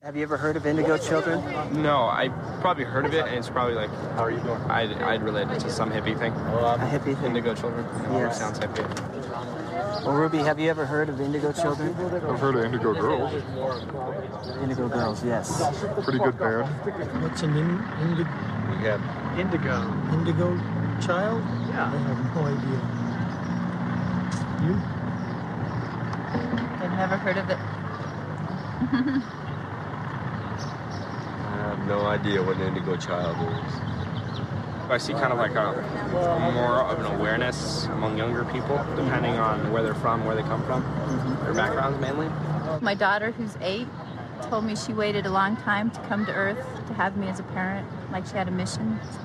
Have you ever heard of Indigo children? No, I probably heard of it, and it's probably like, how are you doing? I'd relate it to some hippie thing. A hippie thing? Indigo children. Yes. Sounds hippie. Well, Ruby, have you ever heard of Indigo children? I've heard of Indigo Girls. Indigo Girls, yes. Pretty good band. What's an Indigo? Indigo child? Yeah. I have no idea. You? I've never heard of it. I have no idea what an indigo child is. I see kind of like more of an awareness among younger people, depending on where they're from, where they come from, their backgrounds mainly. My daughter, who's 8, told me she waited a long time to come to Earth to have me as a parent, like she had a mission. So.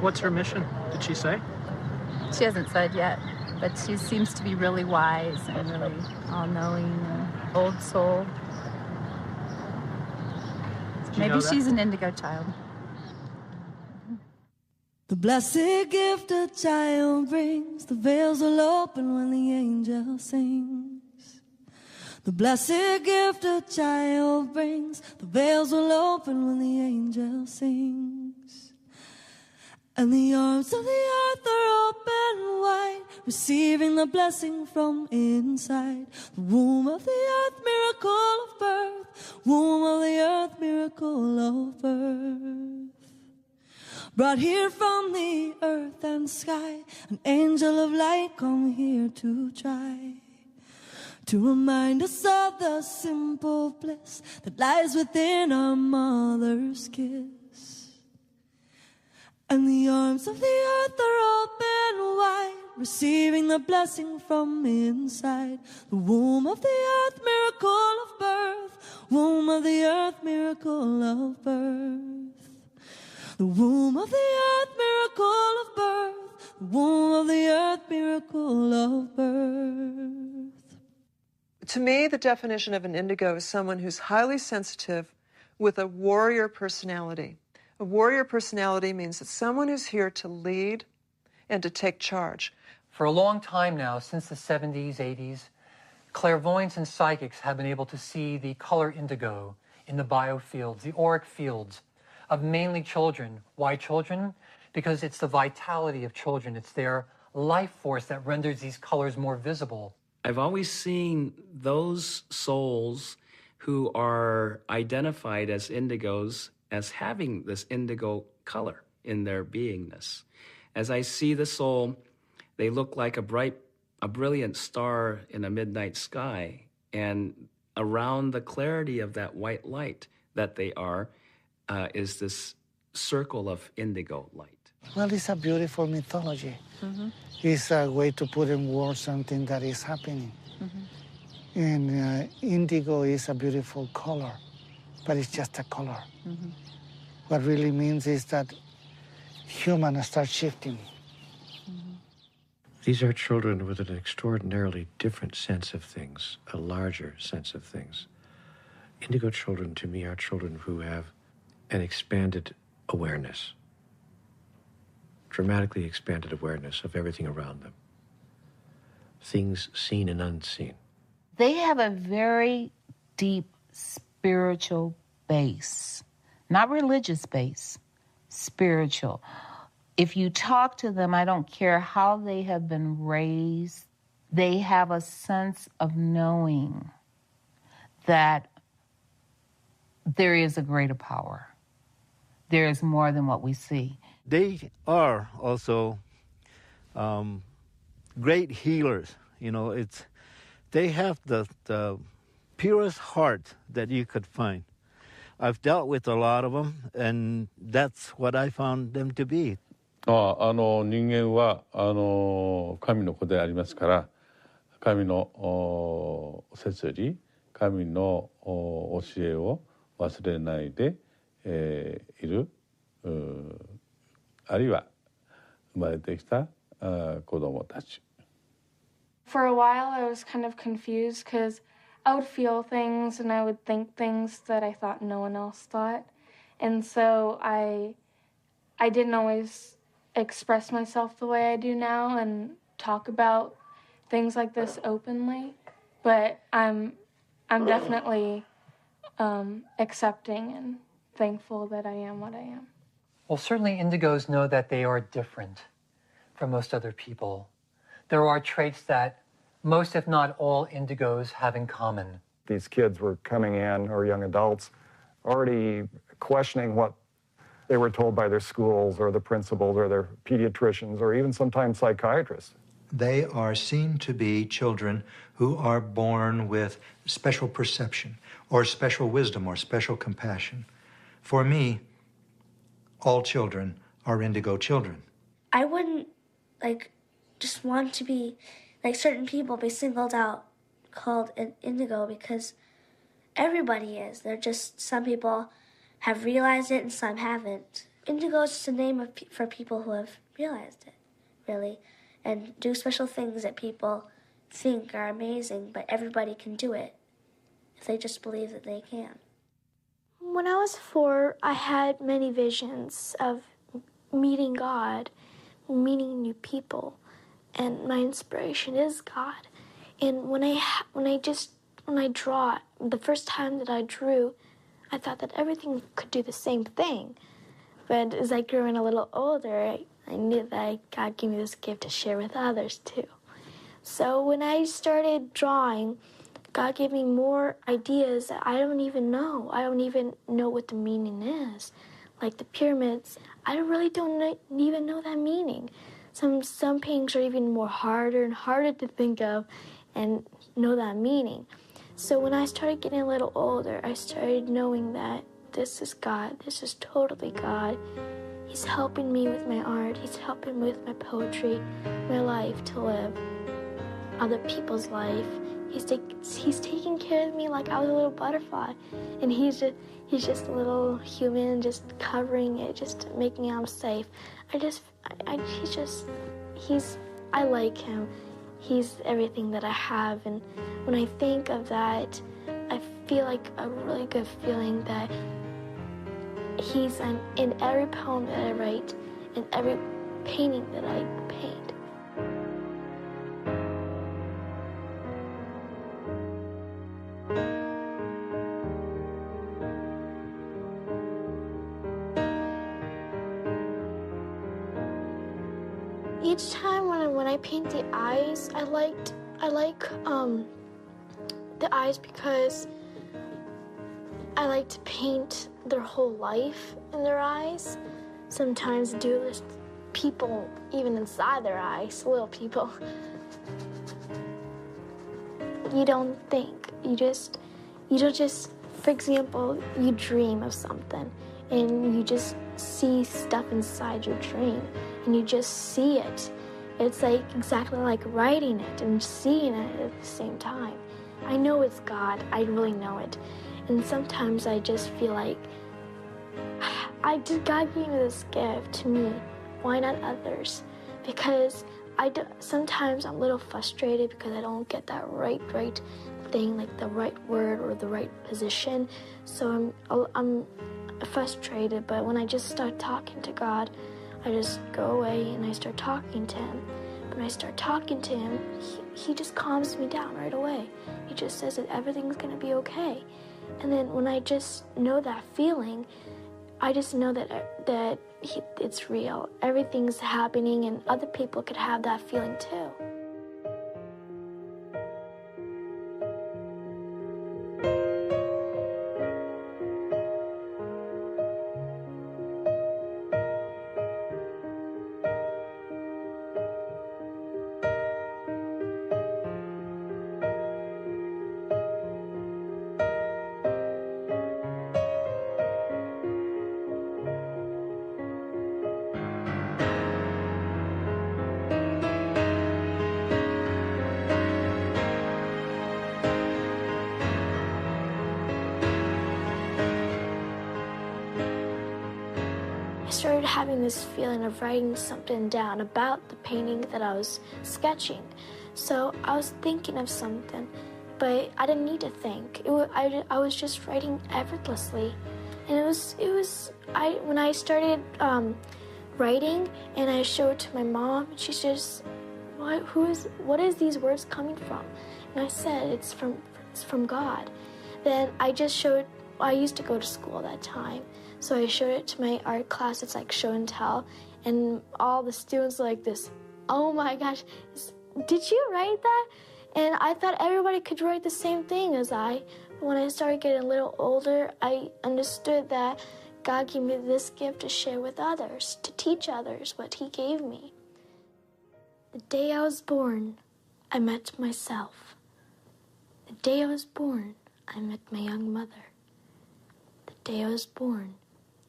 What's her mission? Did she say? She hasn't said yet, but she seems to be really wise and really all-knowing and old soul. Maybe she's an indigo child. The blessed gift a child brings, the veils will open when the angel sings. The blessed gift a child brings, the veils will open when the angel sings. And the arms of the earth are open wide, receiving the blessing from inside. The womb of the earth, miracle of birth. Womb of the earth, miracle of birth. Brought here from the earth and sky, an angel of light come here to try to remind us of the simple bliss that lies within our mother's kiss. And the arms of the earth are open wide, receiving the blessing from inside. The womb of the earth, miracle of birth. Womb of the earth, miracle of birth. The womb of the earth, miracle of birth. The womb of the earth, miracle of birth. To me, the definition of an indigo is someone who's highly sensitive with a warrior personality. A warrior personality means it's someone who's here to lead and to take charge. For a long time now, since the 70s, 80s, clairvoyants and psychics have been able to see the color indigo in the biofields, the auric fields of mainly children. Why children? Because it's the vitality of children. It's their life force that renders these colors more visible. I've always seen those souls who are identified as indigos as having this indigo color in their beingness. As I see the soul, they look like a brilliant star in a midnight sky, and around the clarity of that white light that they are is this circle of indigo light. Well, it's a beautiful mythology. Mm-hmm. It's a way to put in words something that is happening. Mm-hmm. And indigo is a beautiful color, but it's just a color. Mm-hmm. What really means is that humans start shifting. Mm-hmm. These are children with an extraordinarily different sense of things, a larger sense of things. Indigo children, to me, are children who have an expanded awareness, dramatically expanded awareness of everything around them, things seen and unseen. They have a very deep spiritual base, not religious base, spiritual. If you talk to them, I don't care how they have been raised, they have a sense of knowing that there is a greater power. There is more than what we see. They are also great healers. You know, they have the purest heart that you could find. I've dealt with a lot of them, and that's what I found them to be. 人間は神の子でありますから、神の摂理、神の教えを忘れないでいる、あるいは生まれてきた子供たち。For a while, I was kind of confused because I would feel things and I would think things that I thought no one else thought, and so I didn't always express myself the way I do now and talk about things like this openly. But I'm definitely accepting and thankful that I am what I am. Well, certainly indigos know that they are different from most other people. There are traits that most, if not all, indigos have in common. These kids were coming in, or young adults, already questioning what they were told by their schools or the principals or their pediatricians or even sometimes psychiatrists. They are seen to be children who are born with special perception or special wisdom or special compassion. For me, all children are indigo children. I wouldn't, just want to be, certain people be singled out, called an indigo, because everybody is. They're just, some people have realized it and some haven't. Indigo is just a name for people who have realized it, really, and do special things that people think are amazing, but everybody can do it if they just believe that they can. When I was 4, I had many visions of meeting God, meeting new people, and my inspiration is God. And when I draw, the first time that I drew, I thought that everything could do the same thing. But as I grew a little older, I knew that God gave me this gift to share with others too. So when I started drawing, God gave me more ideas that I don't even know. I don't even know what the meaning is. Like the pyramids, I really don't even know that meaning. Some paintings are even more harder and harder to think of and know that meaning. So when I started getting a little older, I started knowing that this is God. This is totally God. He's helping me with my art. He's helping me with my poetry, my life to live, other people's life. He's taking care of me like I was a little butterfly, and he's just a little human, just covering it, just making I'm safe. I like him. He's everything that I have, and when I think of that, I feel like a really good feeling that he's in every poem that I write, in every painting that I paint. Each time when I paint the eyes, I like the eyes because I like to paint their whole life in their eyes. Sometimes do this people even inside their eyes, little people. You don't think. You don't just, for example, you dream of something and you just see stuff inside your dream and you just see it. It's like exactly like writing it and seeing it at the same time. I know it's God. I really know it. And sometimes I just feel like God gave me this gift to me. Why not others? Because sometimes I'm a little frustrated because I don't get that right thing, like the right word or the right position. So I'm frustrated. But when I just start talking to God, I just go away and I start talking to him. When I start talking to him, he just calms me down right away. He just says that everything's going to be okay. And then when I just know that feeling, I just know that it's real. Everything's happening and other people could have that feeling too. I started having this feeling of writing something down about the painting that I was sketching. So I was thinking of something, but I didn't need to think. I was just writing effortlessly. And when I started writing and I showed it to my mom, she says, what is these words coming from? And I said, it's from God. Then I just showed I used to go to school at that time, so I showed it to my art class. It's like show and tell, and all the students were like this, oh my gosh, did you write that? And I thought everybody could write the same thing as I. When I started getting a little older, I understood that God gave me this gift to share with others, to teach others what He gave me. The day I was born, I met myself. The day I was born, I met my young mother. The day I was born,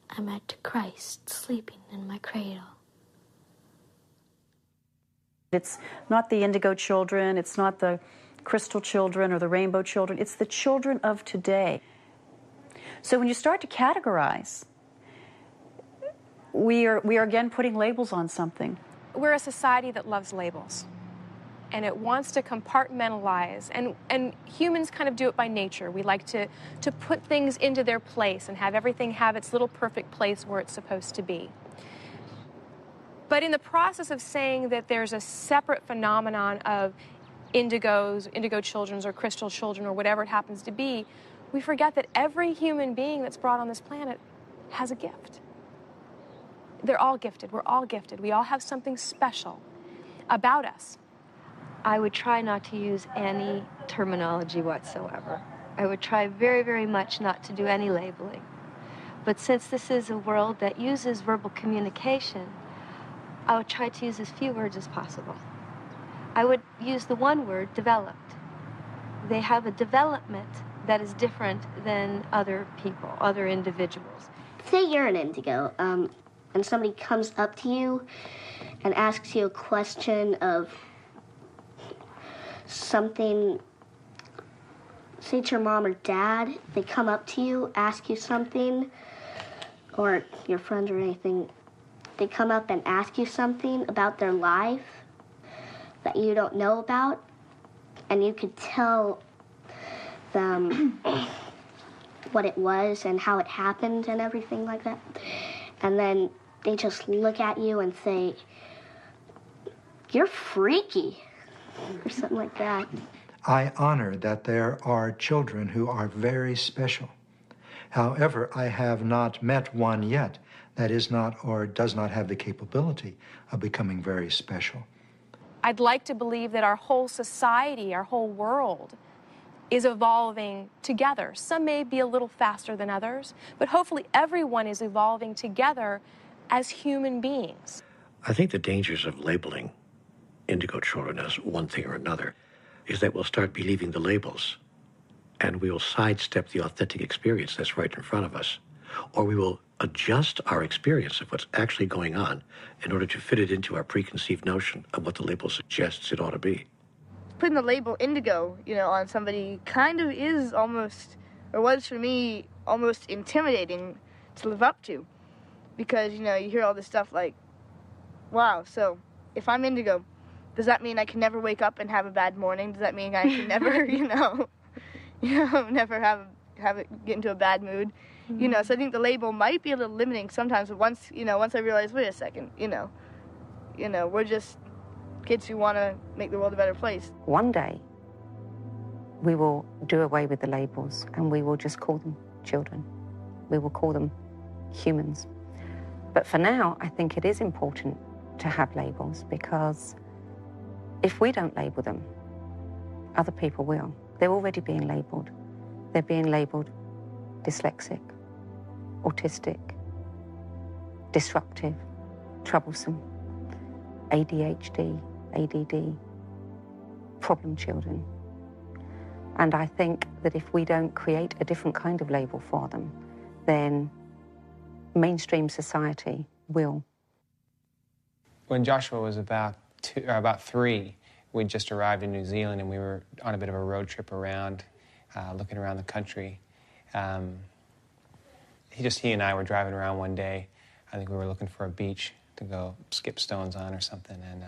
I met Christ sleeping in my cradle. It's not the indigo children, it's not the crystal children or the rainbow children, it's the children of today. So when you start to categorize, we are again putting labels on something. We're a society that loves labels, and it wants to compartmentalize, and humans kind of do it by nature. We like to put things into their place and have everything have its little perfect place where it's supposed to be. But in the process of saying that there's a separate phenomenon of indigos, indigo children, or crystal children, or whatever it happens to be, we forget that every human being that's brought on this planet has a gift. They're all gifted. We're all gifted. We all have something special about us. I would try not to use any terminology whatsoever. I would try very, very much not to do any labeling. But since this is a world that uses verbal communication, I would try to use as few words as possible. I would use the one word, developed. They have a development that is different than other people, other individuals. Say you're an indigo, and somebody comes up to you and asks you a question of something. Say it's your mom or dad, they come up to you, ask you something, or your friend or anything. They come up and ask you something about their life that you don't know about, and you could tell them what it was and how it happened and everything like that. And then they just look at you and say, "You're freaky," or something like that. I honor that there are children who are very special. However, I have not met one yet that is not or does not have the capability of becoming very special. I'd like to believe that our whole society, our whole world, is evolving together. Some may be a little faster than others, but hopefully everyone is evolving together as human beings. I think the dangers of labeling indigo children as one thing or another is that we'll start believing the labels, and we will sidestep the authentic experience that's right in front of us, or we will adjust our experience of what's actually going on in order to fit it into our preconceived notion of what the label suggests it ought to be. Putting the label indigo, on somebody kind of is almost, or was for me, almost intimidating to live up to. Because, you hear all this stuff like, wow, so if I'm indigo, does that mean I can never wake up and have a bad morning? Does that mean I can never, never have it get into a bad mood? So I think the label might be a little limiting sometimes, but once I realize, wait a second, we're just kids who want to make the world a better place. One day, we will do away with the labels and we will just call them children. We will call them humans. But for now, I think it is important to have labels, because if we don't label them, other people will. They're already being labeled. They're being labeled dyslexic, autistic, disruptive, troublesome, ADHD, ADD, problem children. And I think that if we don't create a different kind of label for them, then mainstream society will. When Joshua was about 3, we'd just arrived in New Zealand, and we were on a bit of a road trip around, looking around the country. He and I were driving around one day. I think we were looking for a beach to go skip stones on or something, and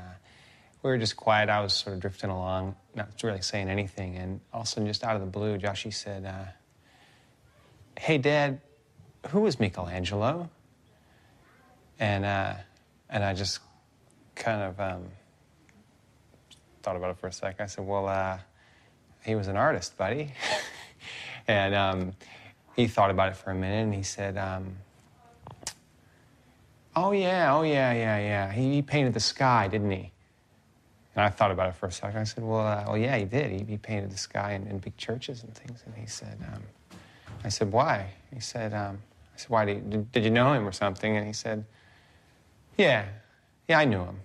we were just quiet. I was sort of drifting along, not really saying anything, and all of a sudden, just out of the blue, Joshy said, "Hey, Dad, who was Michelangelo?" And I just kind of thought about it for a sec. I said, "Well, he was an artist, buddy." And he thought about it for a minute, and he said, oh, yeah. He painted the sky, didn't he? And I thought about it for a second. I said, well, yeah, he did. He painted the sky in big churches and things. And he said, I said, why? He said, I said, why, did you know him or something? And he said, yeah, I knew him.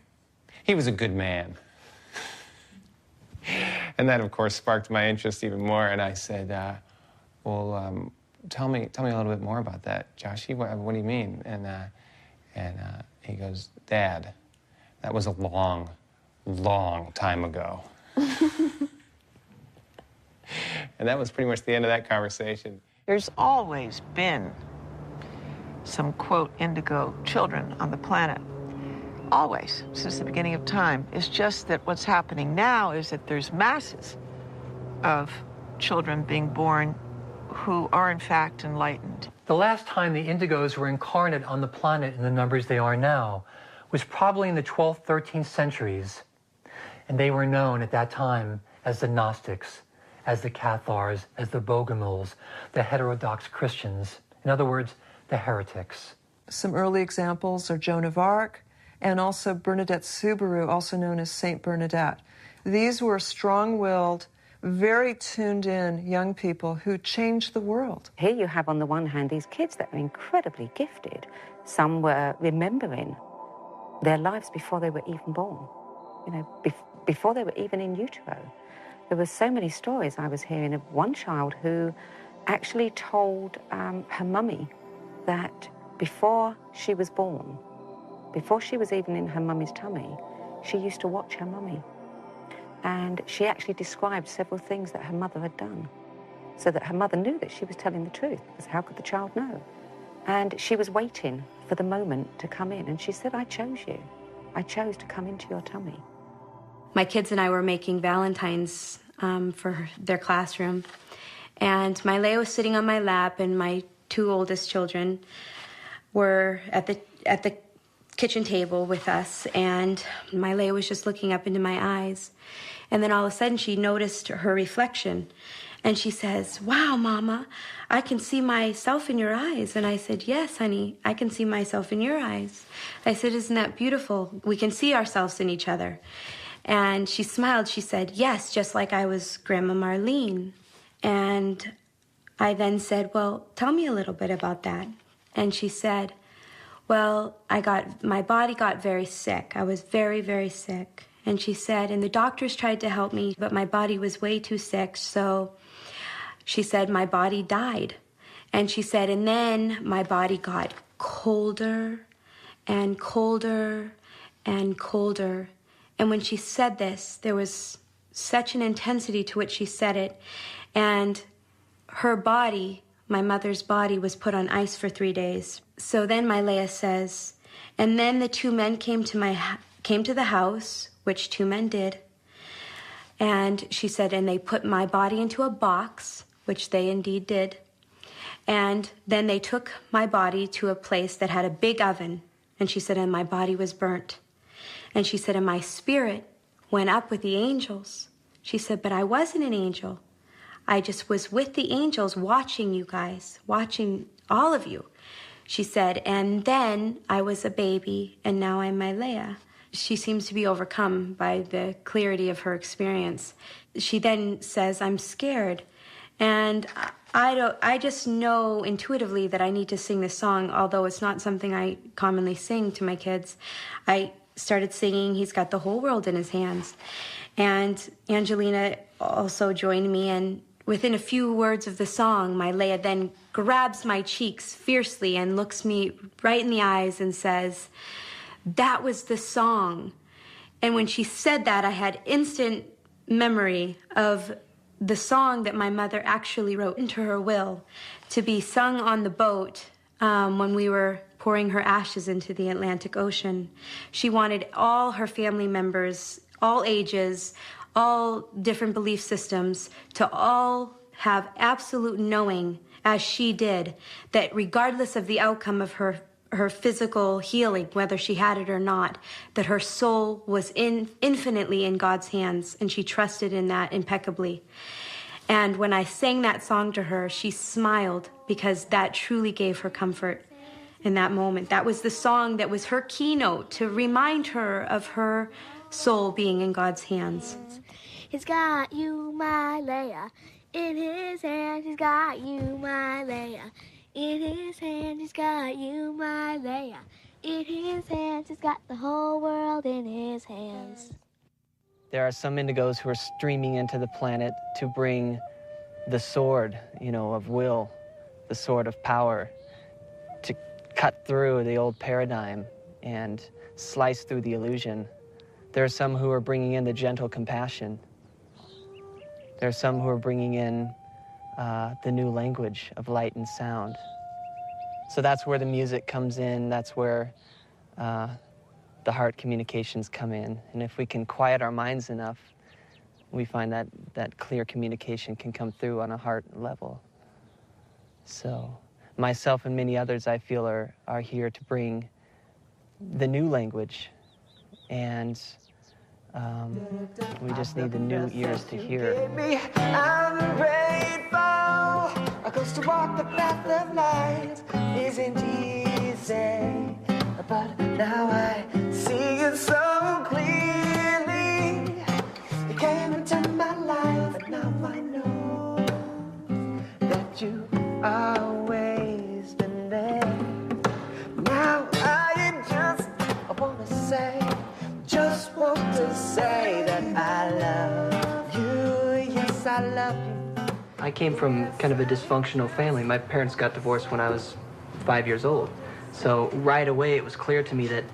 He was a good man. And that, of course, sparked my interest even more. And I said, well, tell me a little bit more about that, Joshy. What do you mean? And he goes, Dad, that was a long time ago. And that was pretty much the end of that conversation. There's always been some, quote, indigo children on the planet. Always, since the beginning of time. It's just that what's happening now is that there's masses of children being born who are, in fact, enlightened. The last time the indigos were incarnate on the planet in the numbers they are now was probably in the 12th, 13th centuries. And they were known at that time as the Gnostics, as the Cathars, as the Bogomils, the heterodox Christians. In other words, the heretics. Some early examples are Joan of Arc and also Bernadette Soubirous, also known as Saint Bernadette. These were strong-willed, very tuned-in young people who changed the world. Here you have, on the one hand, these kids that are incredibly gifted. Some were remembering their lives before they were even born, before they were even in utero. There were so many stories I was hearing of one child who actually told her mummy that before she was born, before she was even in her mummy's tummy, she used to watch her mummy. And she actually described several things that her mother had done, so that her mother knew that she was telling the truth, because how could the child know? And she was waiting for the moment to come in, and she said, I chose you. I chose to come into your tummy. My kids and I were making Valentines for their classroom, and my Leia was sitting on my lap, and my two oldest children were at the kitchen table with us, and my Leia was just looking up into my eyes. And then all of a sudden she noticed her reflection, and she says, wow, Mama, I can see myself in your eyes. And I said, yes, honey, I can see myself in your eyes. I said, isn't that beautiful? We can see ourselves in each other. And she smiled. She said, yes, just like I was Grandma Marlene. And I then said, well, tell me a little bit about that. And she said, well, my body got very sick. I was very, very sick. And she said, and the doctors tried to help me, but my body was way too sick. So she said, my body died. And she said, and then my body got colder and colder and colder. And when she said this, there was such an intensity to which she said it. And her body, my mother's body, was put on ice for 3 days. So then my Leia says, and then the two men came to the house, which two men did. And she said, and they put my body into a box, which they indeed did. And then they took my body to a place that had a big oven. And she said, and my body was burnt. And she said, and my spirit went up with the angels. She said, but I wasn't an angel. I just was with the angels watching you guys, watching all of you. She said, and then I was a baby, and now I'm my Leia. She seems to be overcome by the clarity of her experience. She then says, I'm scared. And I just know intuitively that I need to sing this song, although it's not something I commonly sing to my kids. I started singing He's Got the Whole World in His Hands. And Angelina also joined me, and within a few words of the song, my Leia then grabs my cheeks fiercely and looks me right in the eyes and says, that was the song. And when she said that, I had instant memory of the song that my mother actually wrote into her will to be sung on the boat when we were pouring her ashes into the Atlantic Ocean. She wanted all her family members, all ages, all different belief systems, to all have absolute knowing, as she did, that regardless of the outcome of her physical healing, whether she had it or not, that her soul was infinitely in God's hands, and she trusted in that impeccably. And when I sang that song to her, she smiled because that truly gave her comfort in that moment. That was the song that was her keynote to remind her of her soul being in God's hands. He's got you, my Leia. In his hand, he's got you, my Leia. In his hand, he's got you, my Leia. In his hands, he's got the whole world in his hands. There are some indigos who are streaming into the planet to bring the sword, of will, the sword of power, to cut through the old paradigm and slice through the illusion. There are some who are bringing in the gentle compassion. There are some who are bringing in the new language of light and sound. So that's where the music comes in. That's where the heart communications come in. And if we can quiet our minds enough, we find that clear communication can come through on a heart level. So myself and many others, I feel, are here to bring the new language, and we just need the new ears to hear. I'm grateful, because to walk the path of light isn't easy, but now I see it so clearly. You came into my life, and now I know that you always been there. Now I just want to say that I love you. Yes, I love you. I came from kind of a dysfunctional family. My parents got divorced when I was 5 years old. So right away it was clear to me that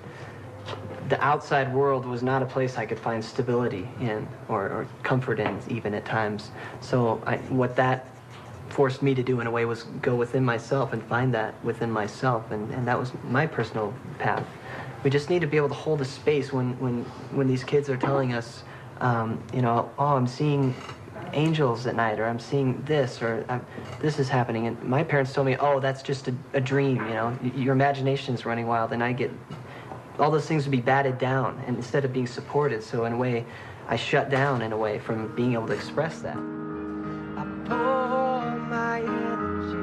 the outside world was not a place I could find stability in or comfort in, even at times. So what that forced me to do in a way was go within myself and find that within myself, and that was my personal path. We just need to be able to hold a space when these kids are telling us, oh, I'm seeing angels at night, or I'm seeing this, or this is happening. And my parents told me, oh, that's just a dream, your imagination's running wild, and I get all those things would be batted down, and instead of being supported. So in a way, I shut down in a way from being able to express that. I pour my energy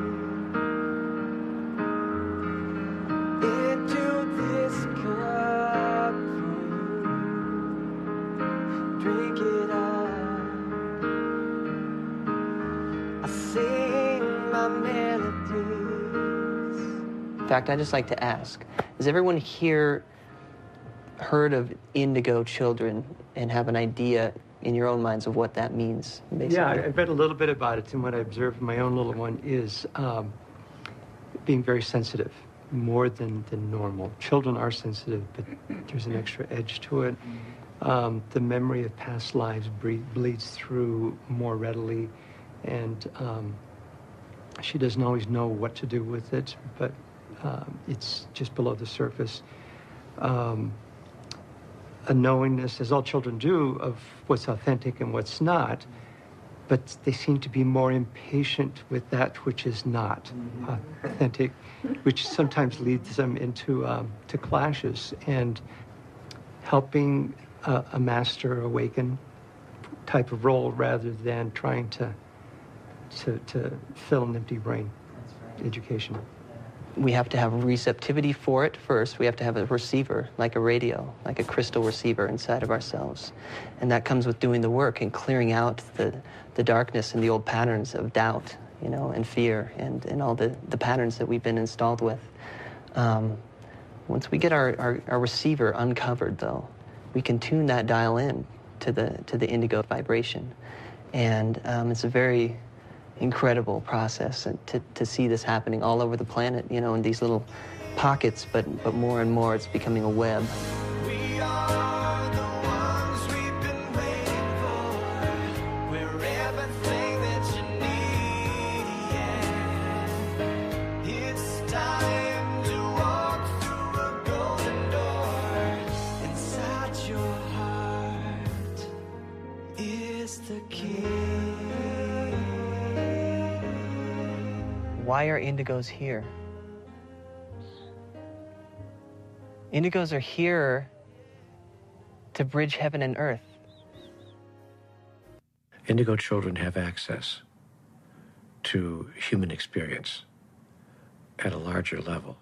into this cup for you. Drink it up. I sing my melodies. In fact, I just like to ask, has everyone here heard of indigo children and have an idea in your own minds of what that means, basically? Yeah, I read a little bit about it, and what I observed in my own little one is being very sensitive, more than normal. Children are sensitive, but there's an extra edge to it. The memory of past lives bleeds through more readily, and she doesn't always know what to do with it, but it's just below the surface. A knowingness, as all children do, of what's authentic and what's not, but they seem to be more impatient with that which is not authentic, which sometimes leads them into to clashes. And helping a master awaken type of role rather than trying to fill an empty brain. Education. We have to have receptivity for it first. We have to have a receiver, like a radio, like a crystal receiver inside of ourselves. And that comes with doing the work and clearing out the darkness and the old patterns of doubt, and fear and all the patterns that we've been installed with. Once we get our receiver uncovered, though, we can tune that dial in to the indigo vibration. And it's a very incredible process, and to see this happening all over the planet, in these little pockets, but more and more it's becoming a web. We are the ones we've been waiting for. We're everything that you need, yeah. It's time to walk through a golden door. Inside your heart is the key. Why are indigos here? Indigos are here to bridge heaven and earth. Indigo children have access to human experience at a larger level,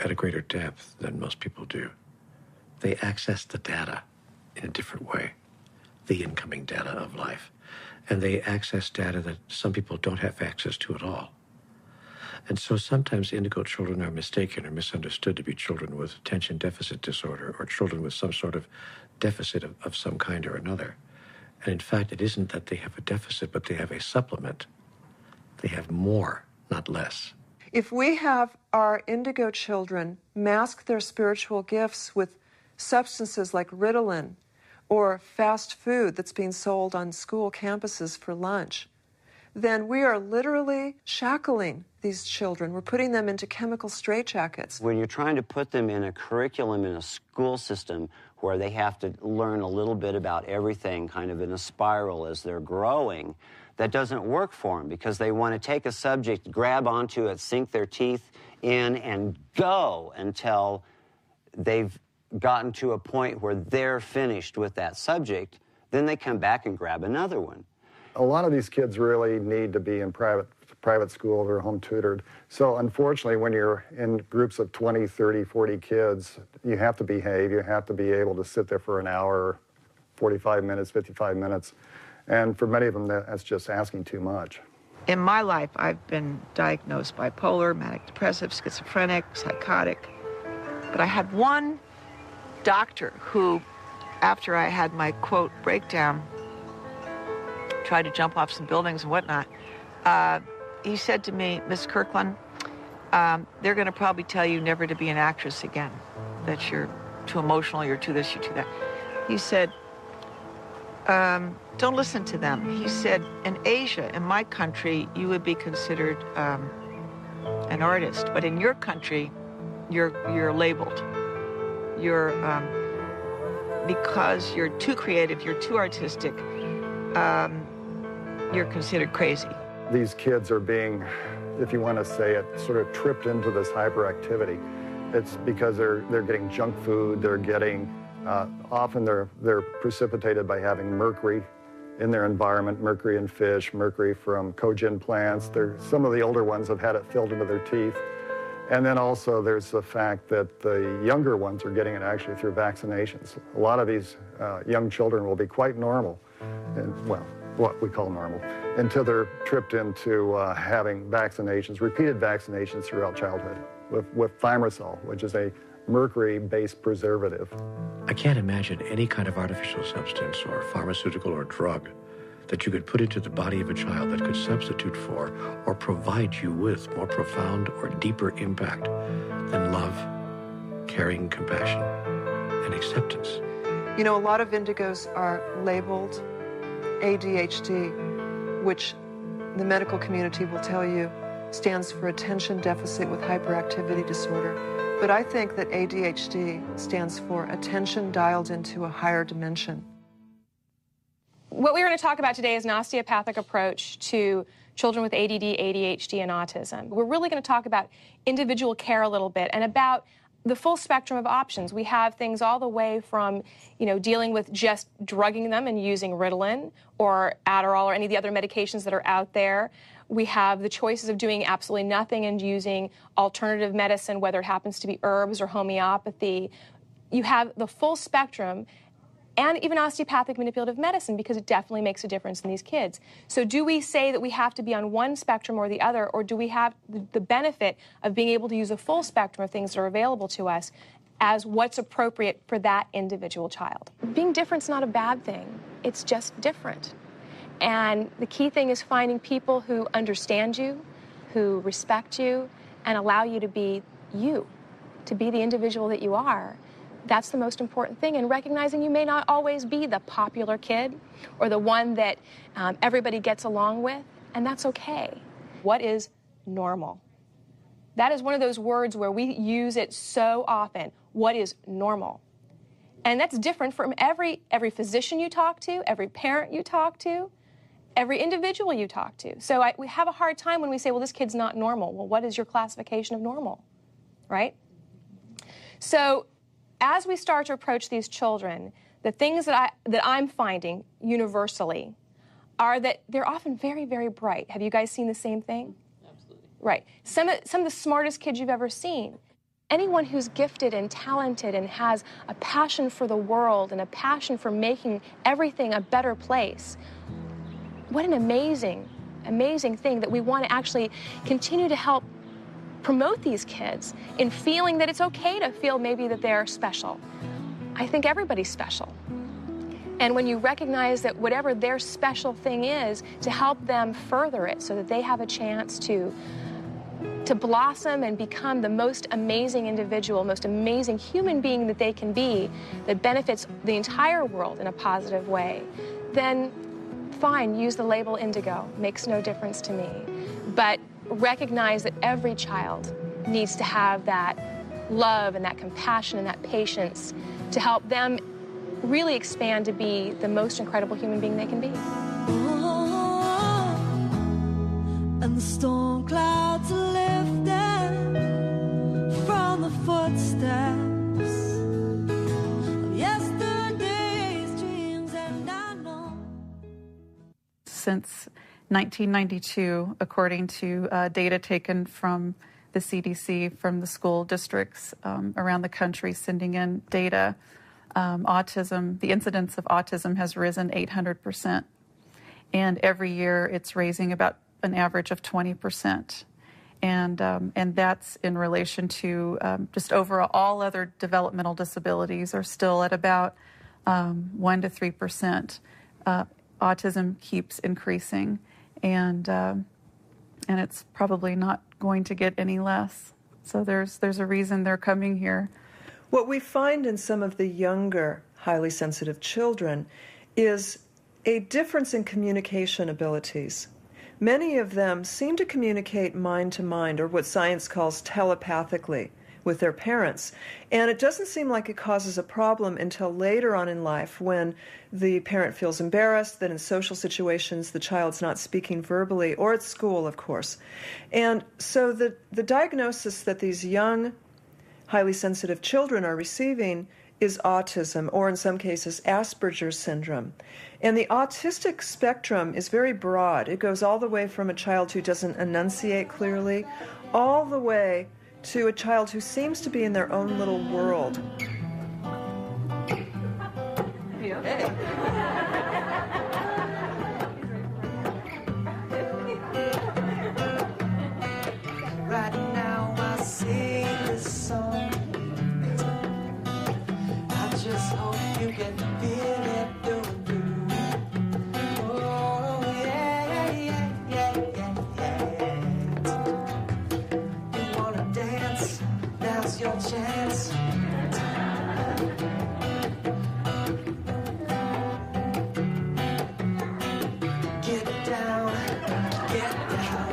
at a greater depth than most people do. They access the data in a different way, the incoming data of life. And they access data that some people don't have access to at all. And so sometimes indigo children are mistaken or misunderstood to be children with attention deficit disorder or children with some sort of deficit of some kind or another. And in fact, it isn't that they have a deficit, but they have a supplement. They have more, not less. If we have our indigo children mask their spiritual gifts with substances like Ritalin or fast food that's being sold on school campuses for lunch, then we are literally shackling these children. We're putting them into chemical straitjackets. When you're trying to put them in a curriculum in a school system where they have to learn a little bit about everything kind of in a spiral as they're growing, that doesn't work for them because they want to take a subject, grab onto it, sink their teeth in, and go until they've gotten to a point where they're finished with that subject. Then they come back and grab another one. A lot of these kids really need to be in private schools or home tutored. So unfortunately, when you're in groups of 20, 30, 40 kids, you have to behave. You have to be able to sit there for an hour, 45 minutes, 55 minutes. And for many of them, that's just asking too much. In my life, I've been diagnosed bipolar, manic depressive, schizophrenic, psychotic. But I had one doctor who, after I had my, quote, breakdown, tried to jump off some buildings and whatnot, he said to me, Miss Kirkland, they're going to probably tell you never to be an actress again, that you're too emotional, you're too this, you're too that. He said, don't listen to them. He said, in Asia, in my country, you would be considered an artist, but in your country, you're labeled. You're, because you're too creative, you're too artistic, you're considered crazy. These kids are being, if you want to say it, sort of tripped into this hyperactivity. It's because they're getting junk food, they're getting, often they're precipitated by having mercury in their environment, mercury in fish, mercury from cogen plants. Some of the older ones have had it filled into their teeth. And then also there's the fact that the younger ones are getting it actually through vaccinations. A lot of these young children will be quite normal, and, well, what we call normal, until they're tripped into having vaccinations, repeated vaccinations throughout childhood with thimerosal, which is a mercury-based preservative. I can't imagine any kind of artificial substance or pharmaceutical or drug that you could put into the body of a child that could substitute for or provide you with more profound or deeper impact than love, caring, compassion, and acceptance. You know, a lot of indigos are labeled ADHD, which the medical community will tell you stands for attention deficit with hyperactivity disorder. But I think that ADHD stands for attention dialed into a higher dimension. What we're going to talk about today is an osteopathic approach to children with ADD, ADHD, and autism. We're really going to talk about individual care a little bit and about the full spectrum of options. We have things all the way from, dealing with just drugging them and using Ritalin or Adderall or any of the other medications that are out there. We have the choices of doing absolutely nothing and using alternative medicine, whether it happens to be herbs or homeopathy. You have the full spectrum, and even osteopathic manipulative medicine, because it definitely makes a difference in these kids. So do we say that we have to be on one spectrum or the other, or do we have the benefit of being able to use a full spectrum of things that are available to us as what's appropriate for that individual child? Being different's not a bad thing. It's just different. And the key thing is finding people who understand you, who respect you, and allow you to be you, to be the individual that you are. That's the most important thing, and recognizing you may not always be the popular kid or the one that everybody gets along with, and that's okay. What is normal? That is one of those words where we use it so often. What is normal? And that's different from every physician you talk to, every parent you talk to, every individual you talk to. So we have a hard time when we say, well, this kid's not normal. Well, what is your classification of normal, right? So as we start to approach these children, the things that I'm finding universally are that they're often very, very bright. Have you guys seen the same thing? Absolutely. Right. Some of the smartest kids you've ever seen. Anyone who's gifted and talented and has a passion for the world and a passion for making everything a better place, what an amazing, amazing thing that we want to actually continue to help promote these kids in feeling that it's okay to feel maybe that they're special. I think everybody's special. And when you recognize that whatever their special thing is, to help them further it so that they have a chance to blossom and become the most amazing individual, most amazing human being that they can be, that benefits the entire world in a positive way, then fine, use the label Indigo. Makes no difference to me. But recognize that every child needs to have that love and that compassion and that patience to help them really expand to be the most incredible human being they can be. And the storm clouds are lifting from the footsteps of yesterday's dreams, and I know. Since 1992, according to data taken from the CDC, from the school districts around the country sending in data, autism, the incidence of autism has risen 800%. And every year it's raising about an average of 20%. And that's in relation to just overall all other developmental disabilities are still at about 1 to 3%. Autism keeps increasing, and it's probably not going to get any less. So there's a reason they're coming here. What we find in some of the younger, highly sensitive children is a difference in communication abilities. Many of them seem to communicate mind to mind, or what science calls telepathically, with their parents. And it doesn't seem like it causes a problem until later on in life when the parent feels embarrassed that in social situations the child's not speaking verbally, or at school, of course. And so the diagnosis that these young, highly sensitive children are receiving is autism, or in some cases Asperger's syndrome. And the autistic spectrum is very broad. It goes all the way from a child who doesn't enunciate clearly, all the way to a child who seems to be in their own little world. Hey. Right now I sing this song. I just hope you can feel it through. Oh yeah, yeah, yeah, yeah, yeah. You wanna dance? Now's your chance. Get down, get down.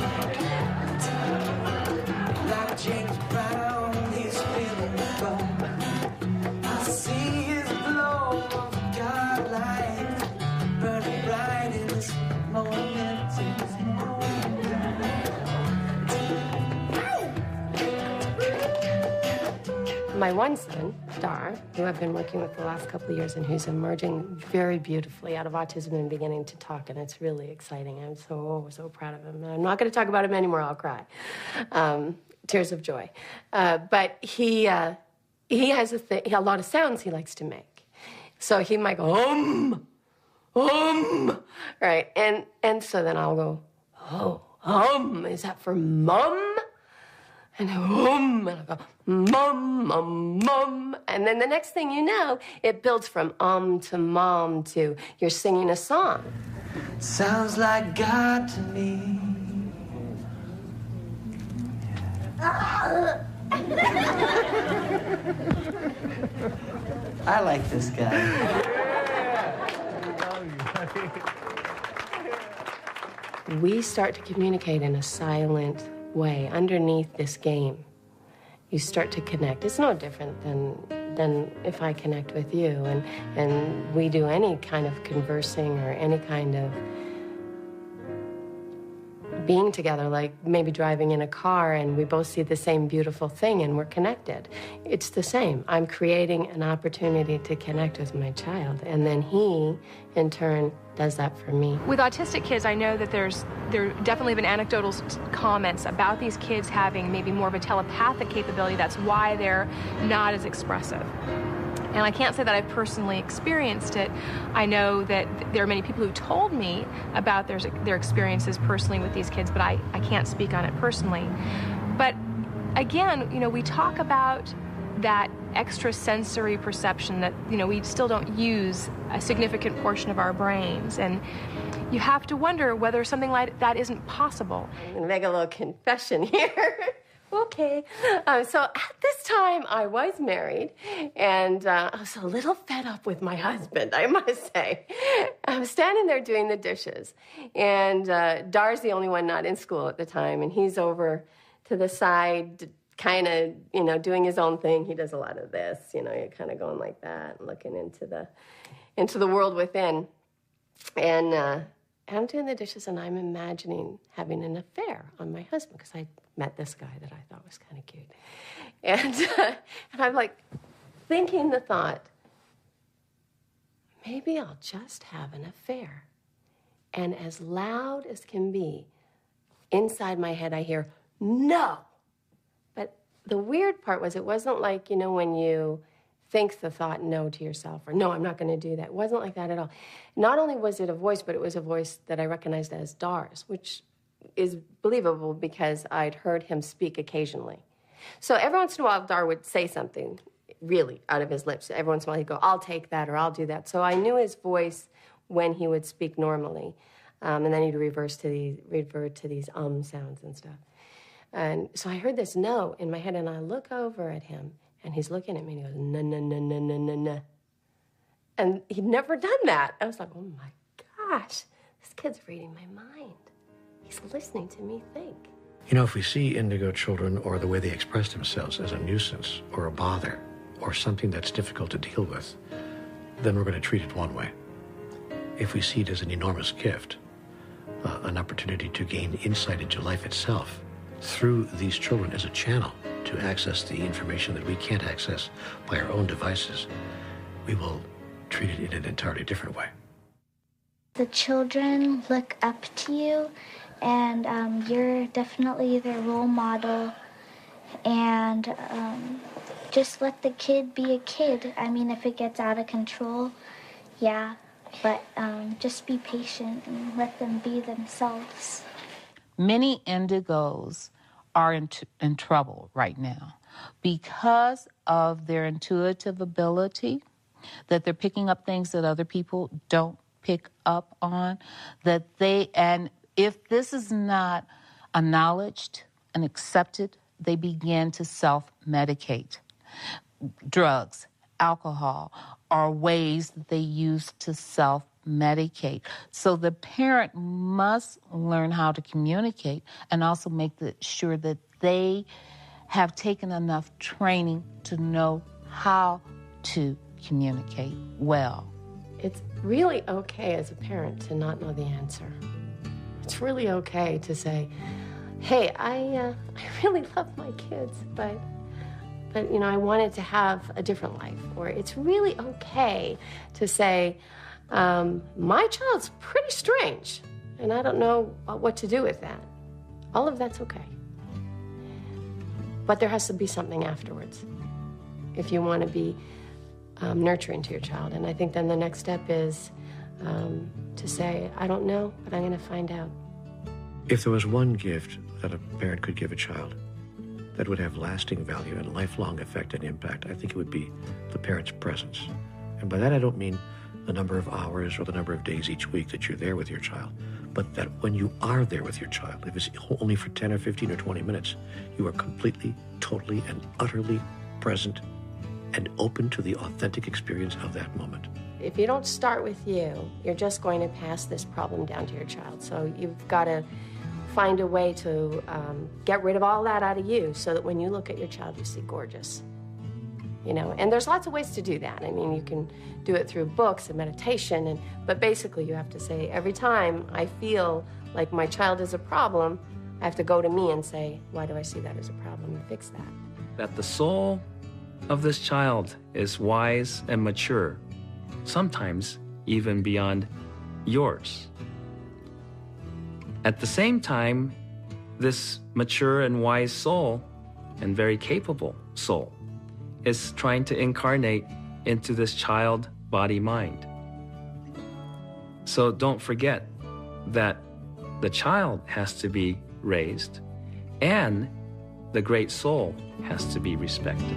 Like James Brown, he's feeling the flow. I see his glow of God light burning bright in this moment. My one son, Dar, who I've been working with the last couple of years and who's emerging very beautifully out of autism and beginning to talk, and it's really exciting. I'm so proud of him. And I'm not going to talk about him anymore. I'll cry. Tears of joy. But he has a lot of sounds he likes to make. So he might go, right? And so then I'll go, is that for mum? And and I'll go, mum. And then the next thing you know, it builds from to mom to you're singing a song. Sounds like God to me. I like this guy. We start to communicate in a silent way underneath this game. You start to connect. It's no different than if I connect with you and we do any kind of conversing or any kind of being together, like maybe driving in a car and we both see the same beautiful thing and we're connected. It's the same. I'm creating an opportunity to connect with my child, and then he in turn, does that for me. With autistic kids, I know that there definitely been anecdotal comments about these kids having maybe more of a telepathic capability. That's why they're not as expressive. And I can't say that I've personally experienced it. I know that there are many people who told me about their experiences personally with these kids, but I can't speak on it personally. But again, you know, we talk about that extrasensory perception that, you know, we still don't use a significant portion of our brains. And you have to wonder whether something like that isn't possible. I'm going to make a little confession here. Okay. So at this time, I was married, and I was a little fed up with my husband, I must say. I was standing there doing the dishes, and Dar's the only one not in school at the time, and he's over to the side, kind of, you know, doing his own thing. He does a lot of this, you know, you're kind of going like that, and looking into the world within. And I'm doing the dishes, and I'm imagining having an affair on my husband, because I met this guy that I thought was kind of cute. And I'm like thinking the thought, maybe I'll just have an affair. And as loud as can be, inside my head I hear, no. But the weird part was, it wasn't like, you know, when you think the thought no to yourself, or no, I'm not going to do that. It wasn't like that at all. Not only was it a voice, but it was a voice that I recognized as Dar's, which is believable because I'd heard him speak occasionally. So every once in a while, Dar would say something really out of his lips. Every once in a while, he'd go, I'll take that, or I'll do that. So I knew his voice when he would speak normally. And then he'd revert to these sounds and stuff. And so I heard this no in my head, and I look over at him, and he's looking at me, and he goes, no, no, no, no, no, no, no. And he'd never done that. I was like, oh my gosh, this kid's reading my mind. He's listening to me think. You know, if we see indigo children or the way they express themselves as a nuisance or a bother or something that's difficult to deal with, then we're going to treat it one way. If we see it as an enormous gift, an opportunity to gain insight into life itself through these children as a channel to access the information that we can't access by our own devices, we will treat it in an entirely different way. The children look up to you, and you're definitely their role model, and just let the kid be a kid. I mean, if it gets out of control, yeah, but just be patient and let them be themselves. Many indigos are in trouble right now because of their intuitive ability, that they're picking up things that other people don't pick up on, and if this is not acknowledged and accepted, they begin to self-medicate. Drugs, alcohol are ways that they use to self-medicate. So the parent must learn how to communicate and also make sure that they have taken enough training to know how to communicate well. It's really okay as a parent to not know the answer. It's really okay to say, hey, I really love my kids, but you know, I wanted to have a different life. Or it's really okay to say, my child's pretty strange, and I don't know what to do with that. All of that's okay. But there has to be something afterwards if you want to be nurturing to your child. And I think then the next step is to say, I don't know, but I'm going to find out. If there was one gift that a parent could give a child that would have lasting value and lifelong effect and impact, I think it would be the parent's presence. And by that I don't mean the number of hours or the number of days each week that you're there with your child, but that when you are there with your child, if it's only for 10 or 15 or 20 minutes, you are completely, totally, and utterly present and open to the authentic experience of that moment. If you don't start with you, you're just going to pass this problem down to your child. So you've got to find a way to get rid of all that out of you so that when you look at your child, you see gorgeous. You know, and there's lots of ways to do that. I mean, you can do it through books and meditation, but basically you have to say, every time I feel like my child is a problem, I have to go to me and say, why do I see that as a problem, and fix that. That the soul of this child is wise and mature. Sometimes even beyond yours. At the same time, this mature and wise soul, and very capable soul, is trying to incarnate into this child body mind. So don't forget that the child has to be raised and the great soul has to be respected.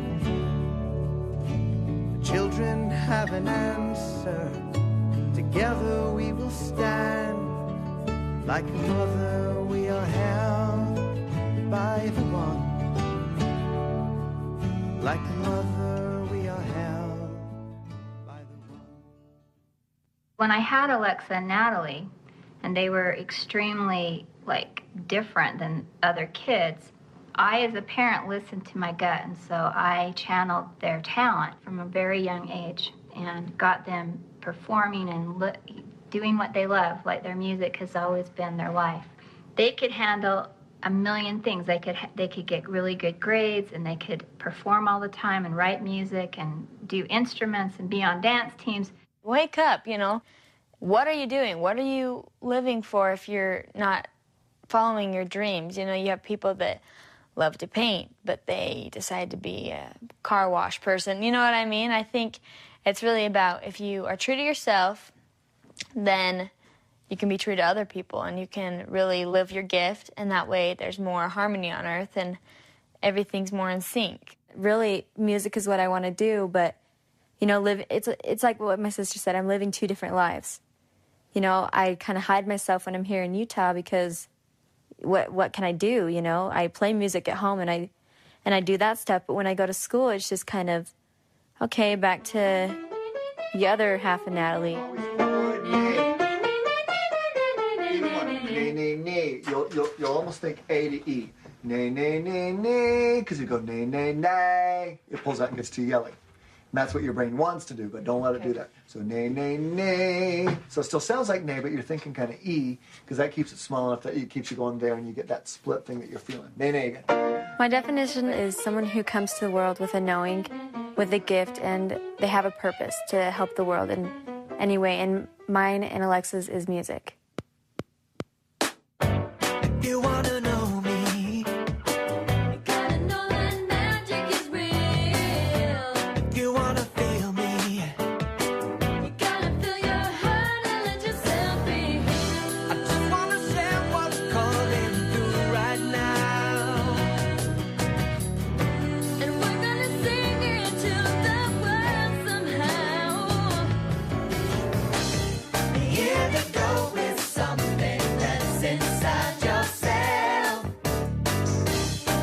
Children have an answer. Together we will stand. Like a mother we are held by the one. Like a mother we are held by the one. When I had Alexa and Natalie, and they were extremely, different than other kids, I, as a parent, listened to my gut, and so I channeled their talent from a very young age and got them performing and doing what they love, like their music has always been their life. They could handle a million things. They could get really good grades, and they could perform all the time and write music and do instruments and be on dance teams. Wake up, What are you doing? What are you living for if you're not following your dreams? You have people that love to paint, but they decide to be a car wash person. You know what I mean? I think it's really about, if you are true to yourself, then you can be true to other people, and you can really live your gift, and that way there's more harmony on earth and everything's more in sync. Really, music is what I want to do, but it's like what my sister said, I'm living two different lives. I kind of hide myself when I'm here in Utah because what can I do? I play music at home and I do that stuff, but when I go to school, it's just kind of, okay, back to the other half of Natalie. Nay, nay, nay. You'll almost think A to E. Nay, nay, nay, nay, because you go nay, nay, nay. It pulls out and gets too yelly. And that's what your brain wants to do, but don't let it do that. So nay, nay, nay. So it still sounds like nay, but you're thinking kind of E, because that keeps it small enough that it keeps you going there, and you get that split thing that you're feeling. Nay, nay again. My definition is someone who comes to the world with a knowing, with a gift, and they have a purpose to help the world in any way. And mine and Alexa's is music. You wanna know me? You gotta know that magic is real. You wanna feel me? You gotta feel your heart and let yourself be healed. I just wanna share what's calling through right now. And we're gonna sing it to the world somehow. Here to go with something that's inside yourself.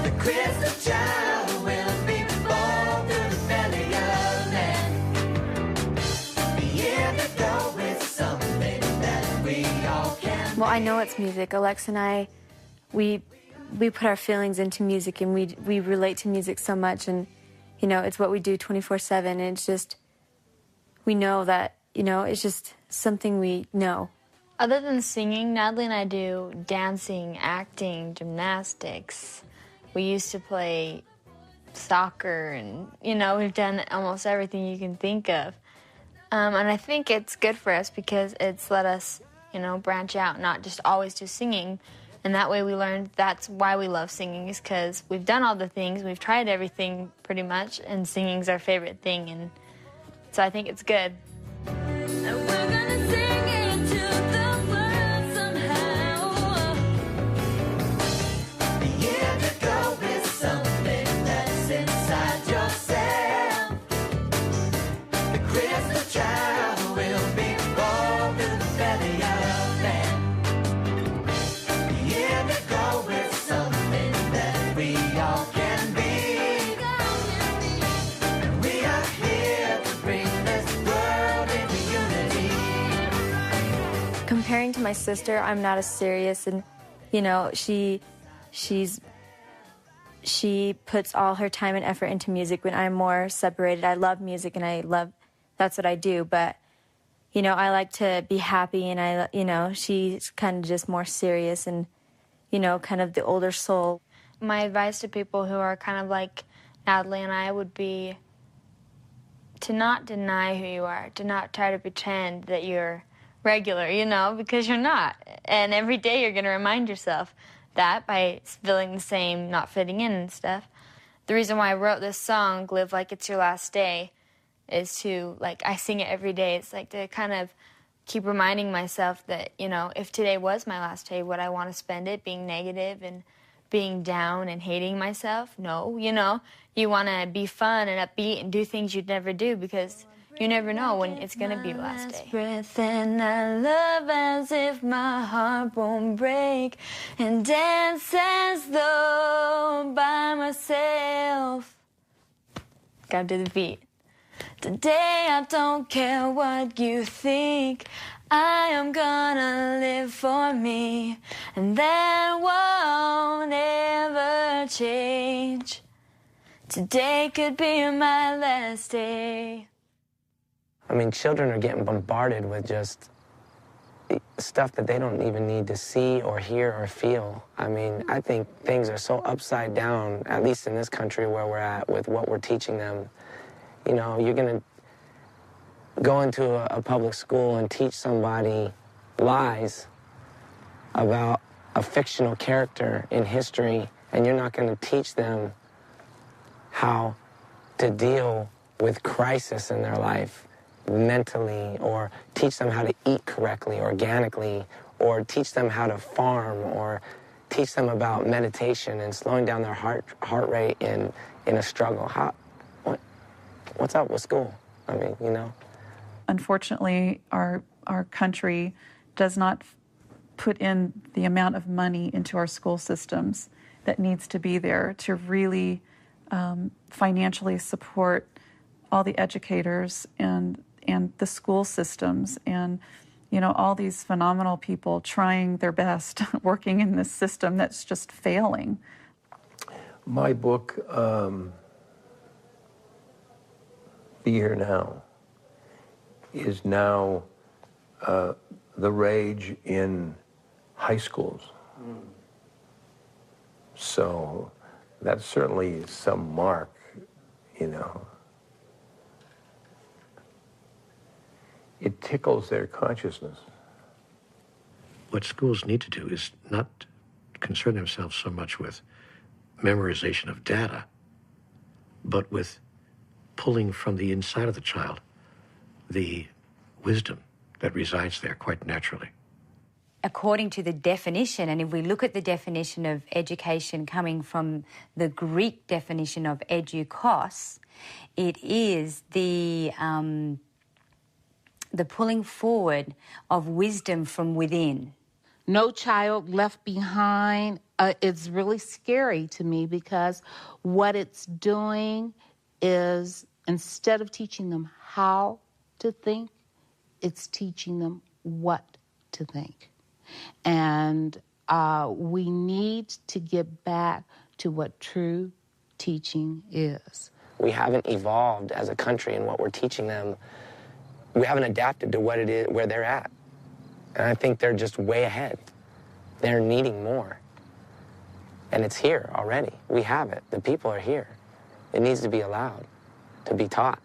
The crystal child will be born through the belly of man. Here to go with something that we all can. Well, I know it's music. Alexa and I, we put our feelings into music, and we relate to music so much, and it's what we do 24/7, and it's just, we know that, it's just something we know. Other than singing, Natalie and I do dancing, acting, gymnastics. We used to play soccer, and, we've done almost everything you can think of. And I think it's good for us because it's let us, branch out, not just always do singing. And that way we learned that's why we love singing, is because we've done all the things, we've tried everything pretty much, and singing's our favorite thing. And so I think it's good. And we're gonna sing it to the world somehow. Here to go with something that's inside yourself. The crystal child will be born through the belly of man. Here to go with something that we all can be. And we are here to bring this world into unity. Comparing to my sister, I'm not as serious, and she puts all her time and effort into music when I'm more separated. I love music, and that's what I do, but I like to be happy, and she's kind of just more serious and kind of the older soul. My advice to people who are kind of like Natalie and I would be to not deny who you are, to not try to pretend that you're regular, you know, because you're not. And every day you're going to remind yourself that by feeling the same, not fitting in and stuff. The reason why I wrote this song, Live Like It's Your Last Day, is to, like, I sing it every day. It's like to kind of keep reminding myself that, you know, if today was my last day, would I want to spend it being negative and being down and hating myself? No, you know, you want to be fun and upbeat and do things you'd never do because you never know when it's going to be your last day. Breath and I love as if my heart won't break and dance as though by myself. Gotta do the beat. Today I don't care what you think, I am gonna live for me, and that won't ever change. Today could be my last day. I mean, children are getting bombarded with just stuff that they don't even need to see or hear or feel. I mean, I think things are so upside down, at least in this country where we're at, with what we're teaching them. You know, you're going to go into a public school and teach somebody lies about a fictional character in history, and you're not going to teach them how to deal with crisis in their life mentally, or teach them how to eat correctly, organically, or teach them how to farm, or teach them about meditation and slowing down their heart rate in a struggle. What's up with school? I mean, you know. Unfortunately, our country does not put in the amount of money into our school systems that needs to be there to really financially support all the educators and the school systems and, you know, all these phenomenal people trying their best, working in this system that's just failing. My book, Be Here Now, is now the rage in high schools. So that's certainly some mark, you know. It tickles their consciousness. What schools need to do is not concern themselves so much with memorization of data, but with pulling from the inside of the child the wisdom that resides there quite naturally. According to the definition, and if we look at the definition of education coming from the Greek definition of edukos, it is the pulling forward of wisdom from within. No child left behind. It's really scary to me because what it's doing is, instead of teaching them how to think, it's teaching them what to think. And we need to get back to what true teaching is. We haven't evolved as a country in what we're teaching them. We haven't adapted to what it is, where they're at. And I think they're just way ahead. They're needing more. And it's here already. We have it. The people are here. It needs to be allowed to be taught.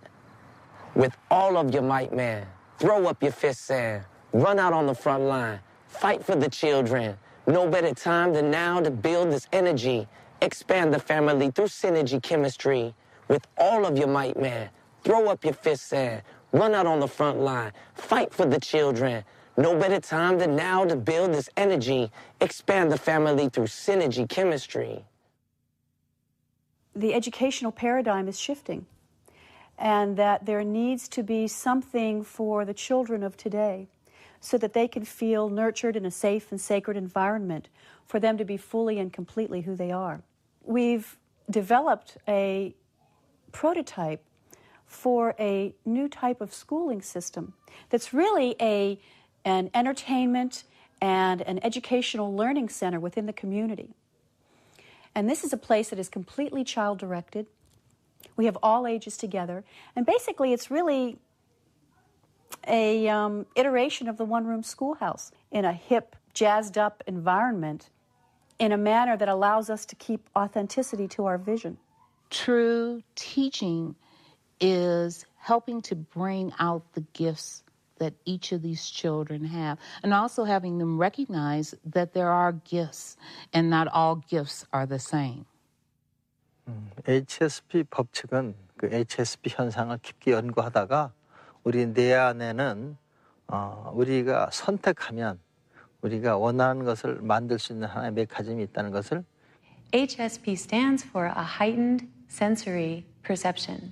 With all of your might, man, throw up your fists and run out on the front line. Fight for the children. No better time than now to build this energy. Expand the family through synergy chemistry. With all of your might, man, throw up your fists and run out on the front line. Fight for the children. No better time than now to build this energy. Expand the family through synergy chemistry. The educational paradigm is shifting, and that there needs to be something for the children of today so that they can feel nurtured in a safe and sacred environment for them to be fully and completely who they are. We've developed a prototype for a new type of schooling system that's really an entertainment and an educational learning center within the community. And this is a place that is completely child-directed. We have all ages together, and basically it's really a iteration of the one-room schoolhouse in a hip, jazzed-up environment in a manner that allows us to keep authenticity to our vision. True teaching is helping to bring out the gifts that each of these children have, and also having them recognize that there are gifts and not all gifts are the same. HSP 법칙은 그 HSP 현상을 깊게 연구하다가 우리 뇌 안에는 우리가 선택하면 우리가 원하는 것을 만들 수 있는 하나의 메커니즘이 있다는 것을 HSP stands for a heightened sensory perception.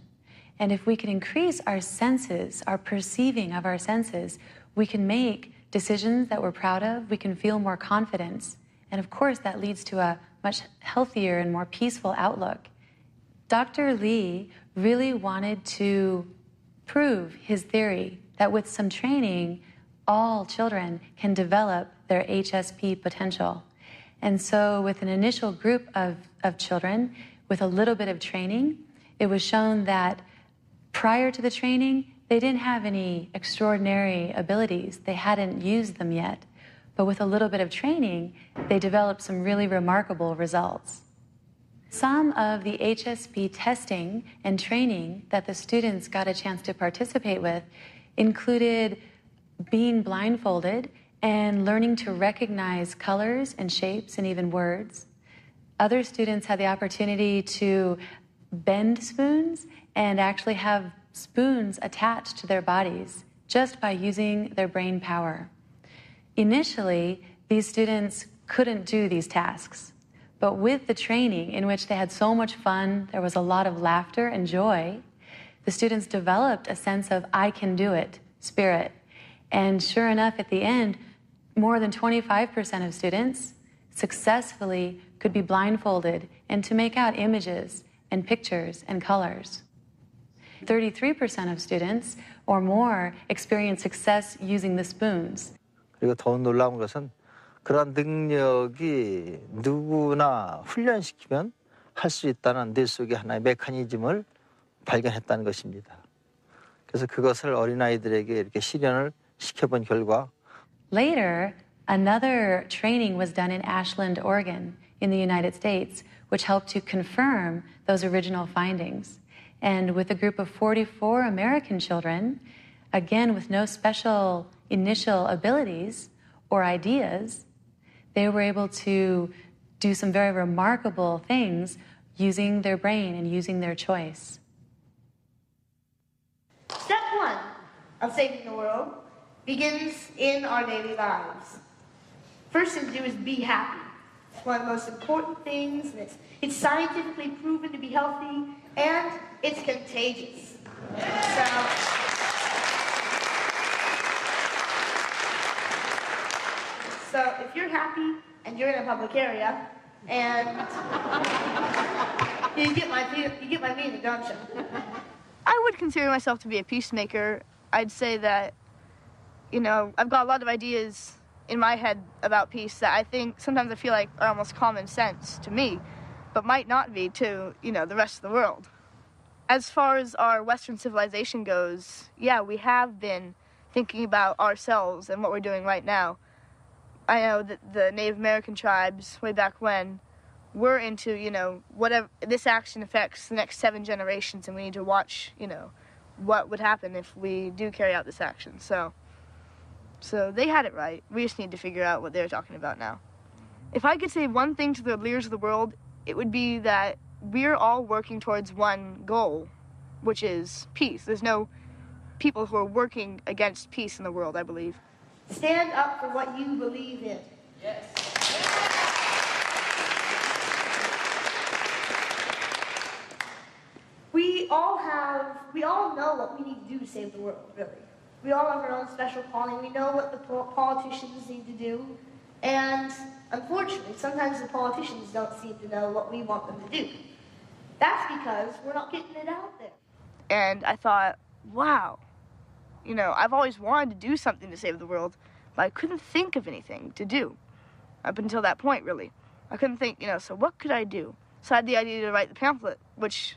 And if we can increase our senses, our perceiving of our senses, we can make decisions that we're proud of, we can feel more confidence. And of course, that leads to a much healthier and more peaceful outlook. Dr. Lee really wanted to prove his theory that with some training, all children can develop their HSP potential. And so with an initial group of children, with a little bit of training, it was shown that prior to the training, they didn't have any extraordinary abilities. They hadn't used them yet. But with a little bit of training, they developed some really remarkable results. Some of the HSP testing and training that the students got a chance to participate with included being blindfolded and learning to recognize colors and shapes and even words. Other students had the opportunity to bend spoons and actually have spoons attached to their bodies just by using their brain power. Initially, these students couldn't do these tasks, but with the training in which they had so much fun, there was a lot of laughter and joy, the students developed a sense of I can do it spirit. And sure enough, at the end, more than 25% of students successfully could be blindfolded and to make out images and pictures and colors. 33% of students or more experienced success using the spoons. 그리고 더 놀라운 것은 그런 능력이 누구나 훈련시키면 할 수 있다는 뇌 속의 하나의 메커니즘을 발견했다는 것입니다. 그래서 그것을 어린아이들에게 이렇게 실현을 시켜본 결과 Later, another training was done in Ashland, Oregon, in the United States, which helped to confirm those original findings. And with a group of 44 American children, again with no special initial abilities or ideas, they were able to do some very remarkable things using their brain and using their choice. Step one of saving the world begins in our daily lives. First thing to do is be happy. It's one of the most important things, and it's scientifically proven to be healthy, and it's contagious. So if you're happy and you're in a public area, and you get my meaning, don't you? I would consider myself to be a peacemaker. I'd say that, you know, I've got a lot of ideas in my head about peace that I think sometimes I feel like are almost common sense to me, but might not be to, you know, the rest of the world. As far as our Western civilization goes, yeah, we have been thinking about ourselves and what we're doing right now. I know that the Native American tribes, way back when, were into, you know, whatever, this action affects the next 7 generations, and we need to watch, you know, what would happen if we do carry out this action. So they had it right. We just need to figure out what they're talking about now. If I could say one thing to the leaders of the world, it would be that we're all working towards one goal, which is peace. There's no people who are working against peace in the world, I believe. Stand up for what you believe in. Yes. We all know what we need to do to save the world, really. We all have our own special calling. We know what the politicians need to do. And unfortunately, sometimes the politicians don't seem to know what we want them to do. That's because we're not getting it out there. And I thought, wow, you know, I've always wanted to do something to save the world, but I couldn't think of anything to do up until that point, really. I couldn't think, you know, so what could I do? So I had the idea to write the pamphlet, which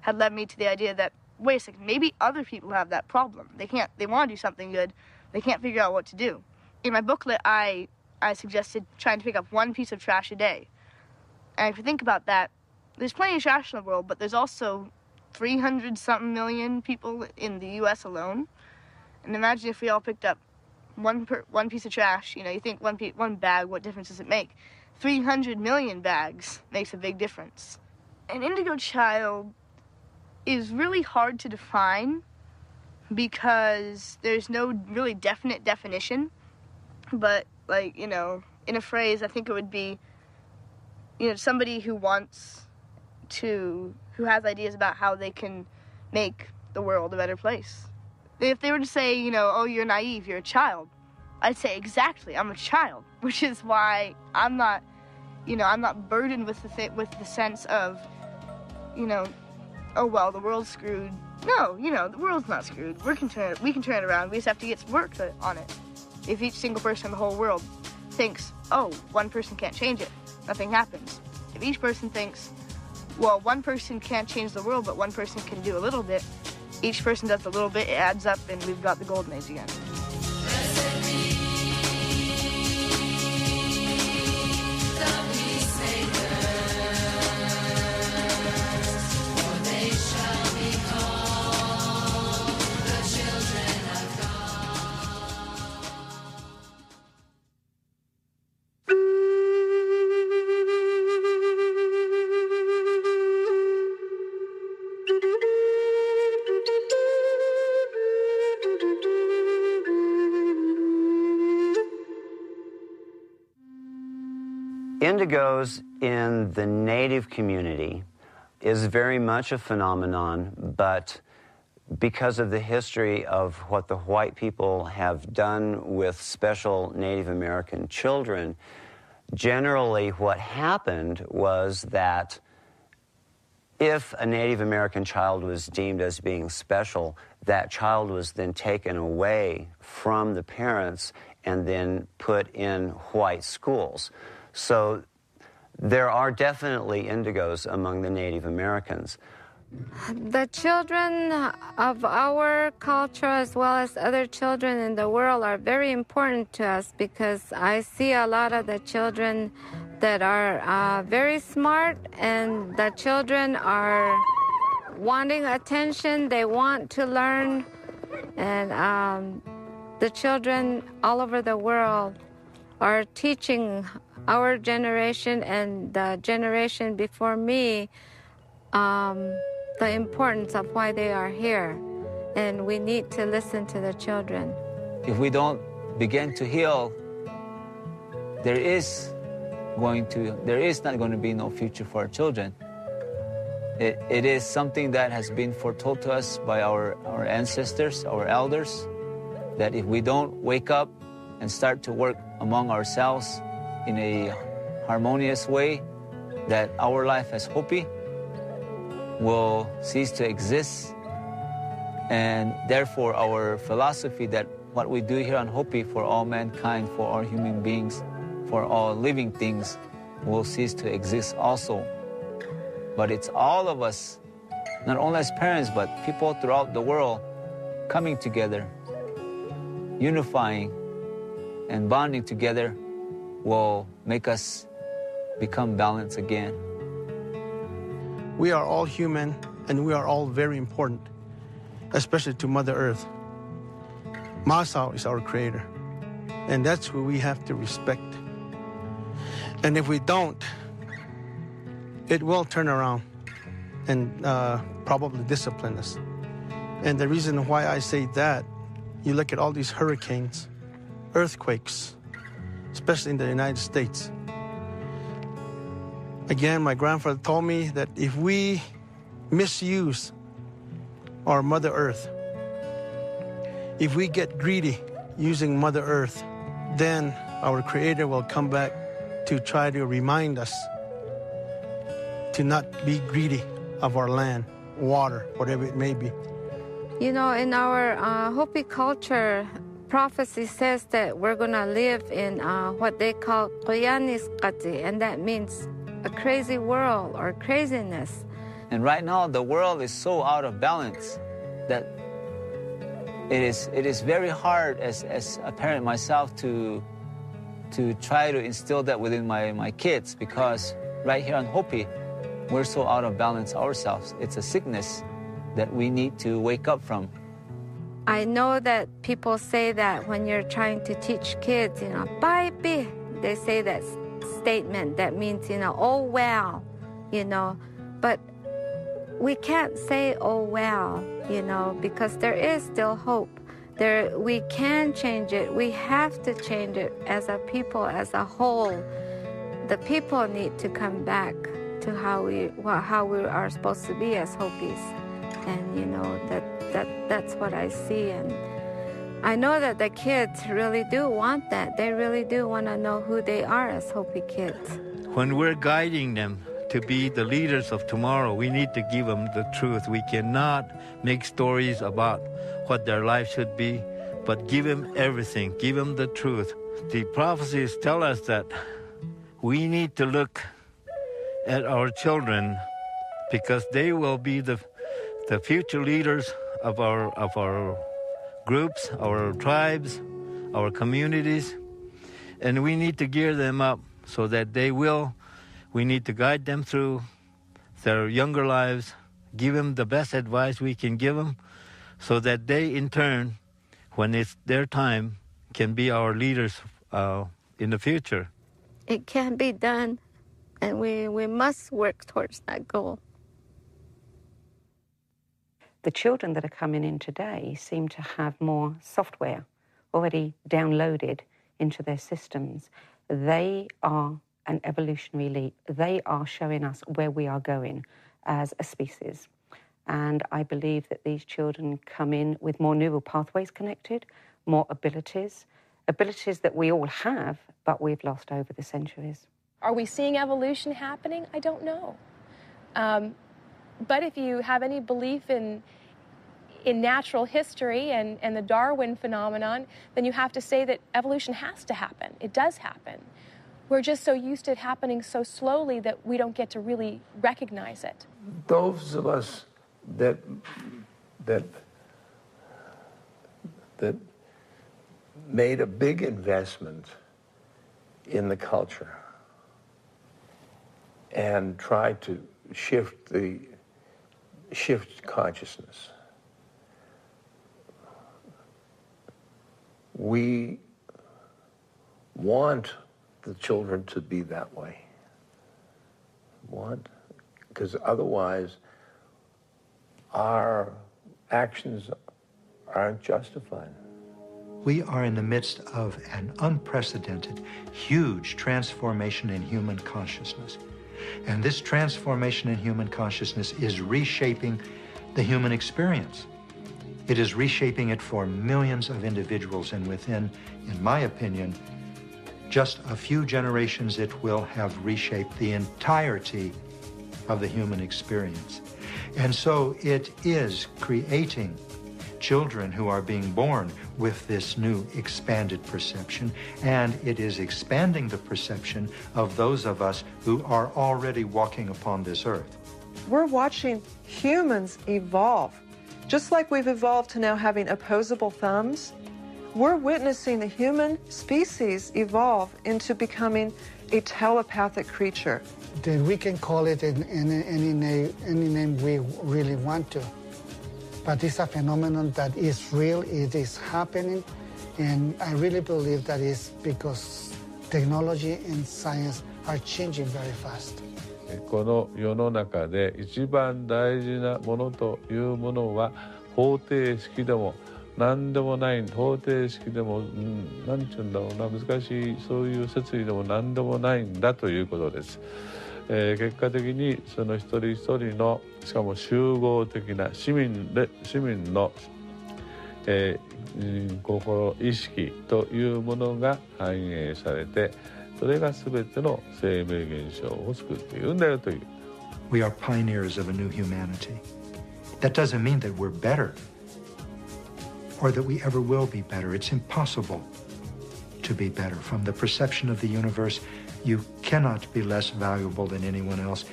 had led me to the idea that, wait a second, maybe other people have that problem. They want to do something good, they can't figure out what to do. In my booklet, I suggested trying to pick up 1 piece of trash a day. And if you think about that, there's plenty of trash in the world, but there's also 300-something million people in the U.S. alone. And imagine if we all picked up one piece of trash. You know, you think one bag, what difference does it make? 300 million bags makes a big difference. An indigo child is really hard to define because there's no really definite definition. But, like, you know, in a phrase, I think it would be, you know, somebody who has ideas about how they can make the world a better place. If they were to say, you know, oh, you're naive, you're a child, I'd say exactly, I'm a child, which is why I'm not burdened with the sense of, you know, oh, well, the world's screwed. No, you know, the world's not screwed. We can turn it around. We just have to get some work on it. If each single person in the whole world thinks, oh, one person can't change it, nothing happens. If each person thinks, well, one person can't change the world, but one person can do a little bit, each person does a little bit, it adds up, and we've got the golden age again. Indigos in the Native community is very much a phenomenon, but because of the history of what the white people have done with special Native American children, generally what happened was that if a Native American child was deemed as being special, that child was then taken away from the parents and then put in white schools. So there are definitely indigos among the Native Americans. The children of our culture as well as other children in the world are very important to us because I see a lot of the children that are very smart, and the children are wanting attention, they want to learn, and the children all over the world are teaching our generation and the generation before me the importance of why they are here, and we need to listen to the children. If we don't begin to heal, there is not going to be no future for our children. It is something that has been foretold to us by our ancestors, our elders, that if we don't wake up and start to work among ourselves in a harmonious way, that our life as Hopi will cease to exist. And therefore our philosophy that what we do here on Hopi for all mankind, for all human beings, for all living things will cease to exist also. But it's all of us, not only as parents, but people throughout the world coming together, unifying and bonding together will make us become balanced again. We are all human, and we are all very important, especially to Mother Earth. Masao is our creator, and that's who we have to respect. And if we don't, it will turn around and probably discipline us. And the reason why I say that, you look at all these hurricanes, earthquakes, especially in the United States. Again, my grandfather told me that if we misuse our Mother Earth, if we get greedy using Mother Earth, then our Creator will come back to try to remind us to not be greedy of our land, water, whatever it may be. You know, in our Hopi culture, prophecy says that we're going to live in what they call Koyaniskati, and that means a crazy world or craziness. And right now the world is so out of balance that it is very hard as a parent myself to try to instill that within my kids, because right here on Hopi, we're so out of balance ourselves. It's a sickness that we need to wake up from. I know that people say that when you're trying to teach kids, "Bye-bye," they say that statement that means, "Oh well," but we can't say "oh well," because there is still hope. We can change it. We have to change it as a people, as a whole. The people need to come back to how we are supposed to be as Hopis, and that's what I see. And I know that the kids really do want that. They really do want to know who they are as Hopi kids. When we're guiding them to be the leaders of tomorrow, we need to give them the truth. We cannot make stories about what their life should be, but give them everything. Give them the truth. The prophecies tell us that we need to look at our children because they will be the future leaders of our groups, our tribes, our communities, and we need to gear them up so that we need to guide them through their younger lives, give them the best advice we can give them, so that they, in turn, when it's their time, can be our leaders in the future. It can be done, and we must work towards that goal. The children that are coming in today seem to have more software already downloaded into their systems. They are an evolutionary leap. They are showing us where we are going as a species. And I believe that these children come in with more neural pathways connected, more abilities that we all have, but we've lost over the centuries. Are we seeing evolution happening? I don't know. But if you have any belief in natural history and the Darwin phenomenon, then you have to say that evolution has to happen. It does happen. We're just so used to it happening so slowly that we don't get to really recognize it. Those of us that made a big investment in the culture and tried to shift consciousness. We want the children to be that way. Because otherwise our actions aren't justified. We are in the midst of an unprecedented, huge transformation in human consciousness. And this transformation in human consciousness is reshaping the human experience. It is reshaping it for millions of individuals, and within, in my opinion, just a few generations, it will have reshaped the entirety of the human experience. And so it is creating children who are being born with this new expanded perception, and it is expanding the perception of those of us who are already walking upon this earth. We're watching humans evolve. Just like we've evolved to now having opposable thumbs, we're witnessing the human species evolve into becoming a telepathic creature. Then we can call it in any name we really want to. But it's a phenomenon that is real, it is happening, and I really believe that is because technology and science are changing very fast. この世の中で一番大事なものというものは方程式でも何でもない方程式でも何て言うんだろうな難しいそういう説理でも何でもないんだということです。結果的にその一人一人のしかも集合的な市民の、心意識というものが反映されてそれが全ての生命現象を救っているんだよという。We are pioneers of a new humanity. That doesn't mean that we're better or that we ever will be better. It's impossible to be better. From the perception of the universe, you cannot be less valuable than anyone else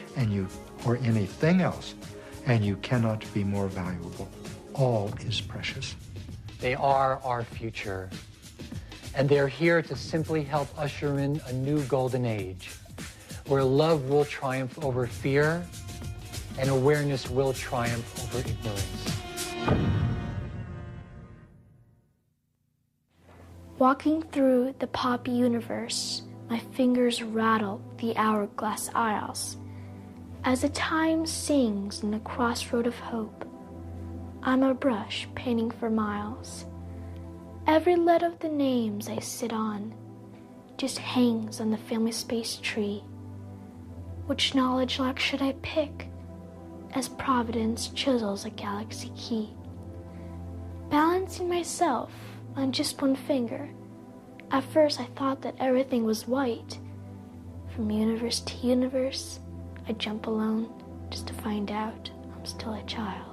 or anything else, and you cannot be more valuable. All is precious. They are our future, and they're here to simply help usher in a new golden age, where love will triumph over fear, and awareness will triumph over ignorance. Walking through the poppy universe, my fingers rattle the hourglass aisles. As the time sings in the crossroad of hope, I'm a brush painting for miles. Every letter of the names I sit on just hangs on the family space tree. Which knowledge lock should I pick as Providence chisels a galaxy key? Balancing myself on just one finger, at first I thought that everything was white. From universe to universe, I jump alone just to find out I'm still a child.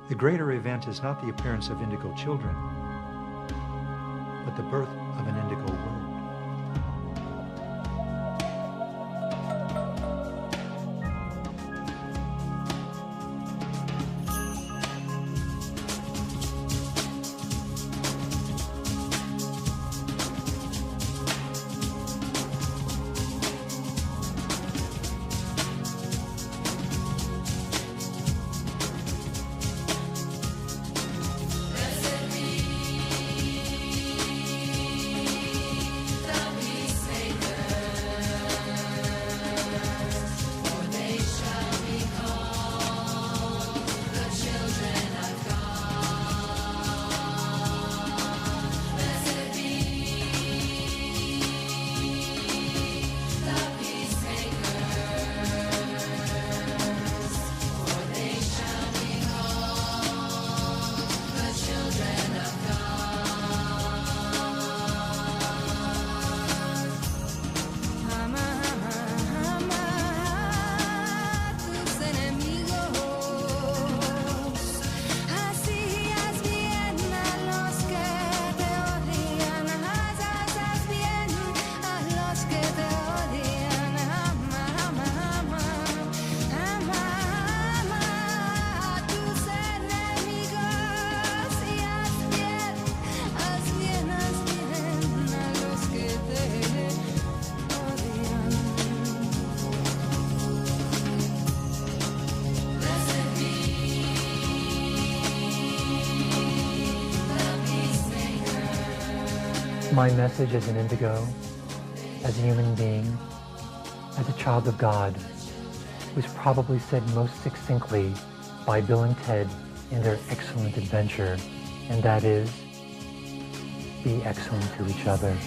The greater event is not the appearance of indigo children, but the birth of an indigo world. My message as an indigo, as a human being, as a child of God, was probably said most succinctly by Bill and Ted in their excellent adventure, and that is, be excellent to each other.